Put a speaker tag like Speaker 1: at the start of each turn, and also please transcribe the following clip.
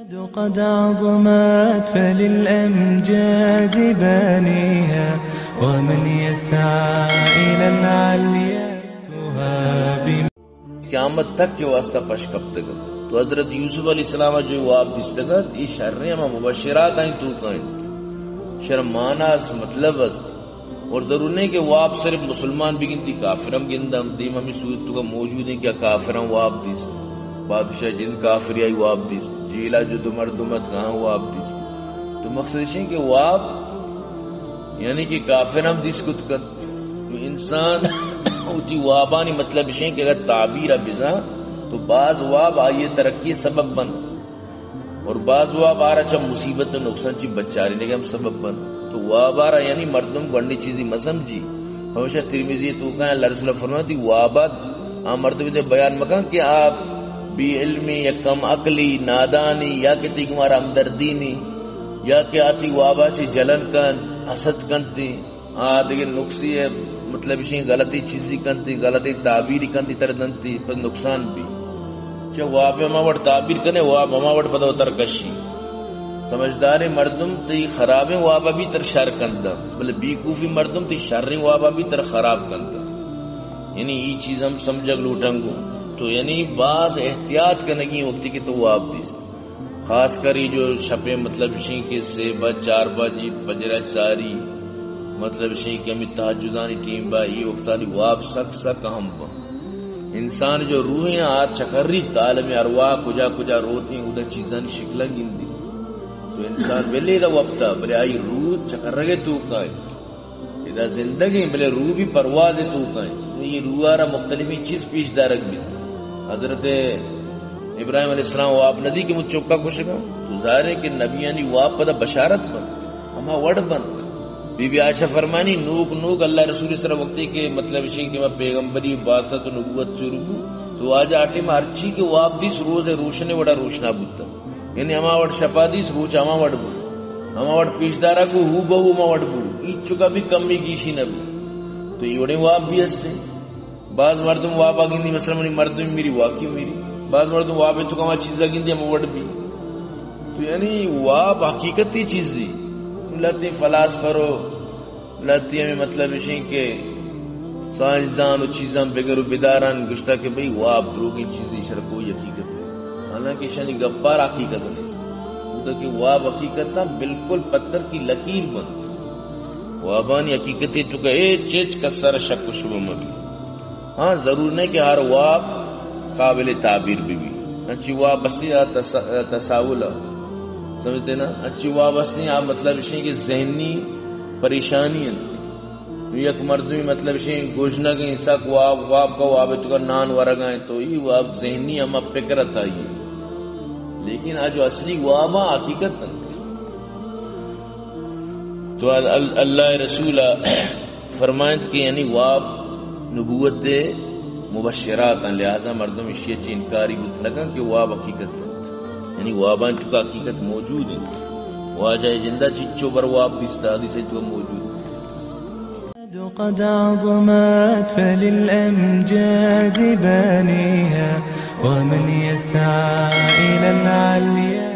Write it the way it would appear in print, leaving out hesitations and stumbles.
Speaker 1: قد عظمت فللأمجاد بانيها ومن يسعى إلى العليا
Speaker 2: قیامت تک کے واسطہ پشکپتگت تو حضرت یوسف علیہ السلام جو واب دستگت یہ شرعیما مبشرات آئیں تو کائنت شرمانا اس مطلب است اور ضرور نہیں کہ واب صرف مسلمان بھی گنتی کافرم گندم دیم ہمیں صورت کا موجود ہیں کیا کافرم واب دست بادشاہ جن کافری آئی واب دست جیلا جو دو مردمت کہاں واب دست تو مقصد ہے کہ واب یعنی کہ کافرم دست کت انسان ہوتی وابانی مطلب ہے کہ اگر تعبیر بزا تو بعض واب آئیے ترقی سبب بن اور بعض واب آ رہا چاہ مصیبت و نقصان چی بچاری لگے ہم سبب بن تو واب آ رہا یعنی مردم گنڈی چیزی مسمجی ہمیشہ ترمیزی تو کہاں اللہ رسول اللہ فرماتی وابات مردم دے بیان مکان کہ آپ بی علمی یا کم عقلی نادانی یا کہ تی کمارا ہمدردینی یا کہ آتی وابا چی جلن کن حسد کنتی دیکھ نقصی ہے مطلب اسی غلطی چیزی کنتی غلطی تعبیری کنتی تردنتی پر نقصان بھی چاہ واب ہماوڑ تعبیر کنے واب ہماوڑ پتہ ترکشی سمجھدار مردم تی خراب وابا بھی تر شر کندہ بلے بیکوفی مردم تی شر وابا بھی تر خراب کندہ یعنی یہ چیز ہم سمجھگ لوٹنگو تو یعنی بعض احتیاط کنگی وقتی کی تو واب دیست خاص کری جو شپے مطلب اسی کے سیبہ 4 بجے پجرہ چاری مطلب ہے کہ ہمیں تحجدانی ٹیم با یہ وقتانی واب سک اہم با انسان جو روحیں آج چکری تعلیم ارواح کجا کجا روتی ہیں ادھر چیزان شکلہ گندی تو انسان بلے دا وقتا بلے آئی روح چکر رگے تو کائیں ادھا زندگی بلے روح بھی پرواز تو کائیں تو یہ روح آرہ مختلفی چیز پیش دارک بھی حضرت ابراہیم علیہ السلام واب ندی کے مجھ چوکا کشگا تو ظاہر ہے کہ نبیانی واب پدا بشارت بند ہما وڑ بند بی بی عائشہ فرمانی نوک اللہ رسول صلی اللہ علیہ وسلم وقتی کے مطلب اسی کہ میں پیغمبری باسط و نبوت چورگو تو آج آٹے میں ہرچی کے واب دیس روز روشنے وڑا روشنا بودتا یعنی ہما وڑ شپا دیس روچ ہما وڑ بود ہما وڑ پیشدارا کو ہو بہو ہما وڑ بود ایچ چکا بھی کمی گیشی نبی تو یہ وڑے واب بھی ہستے بعض مردم واب آگیندی مثلا منی مردم میری واقعی میری بعض مردم واب تو کما چیز آگیندی ہما وڑ بھی تو یعنی واب حقیقتی چیز دی لتی فلاسفرو لتی ہمیں مطلب اسی کہ سائنسدان و چیزاں بگر و بداران گشتا کہ بھئی واب دروگی چیزی شر کوئی حقیقت ہے حالانکہ شانی گبار حقیقت نہیں سکتا کہ واب حقیقت نا بالکل پتھر کی لکیر بند وابانی حقیقتی تو کہ اے چیز کا سر شک و شبہ مبی ہاں ضرور نہیں کہ ہر واب قابل تعبیر بھی اچھی واب اصلی تساولہ سمجھتے نا اچھی واب اصلی آپ مطلب اسی کہ ذہنی پریشانی ہے یک مردمی مطلب اسی گوشنا گئیں ساک واب کا واب تو کا نان ورگائیں تو یہ واب ذہنی ہمیں فکرت آئی لیکن آج جو اصلی وابا حقیقت تو اللہ رسول فرمائند کہ یعنی واب نبوت مبشرات ہیں لہذا مردم اشیاء چی انکاری بود لگا کہ واب حقیقت یعنی وابان چکا حقیقت موجود ہے واجہ جندہ چچو بر واب دیستا حدیث تو موجود
Speaker 1: قد عظمت فللأمجاد بانيها ومن يسعى إلى العليا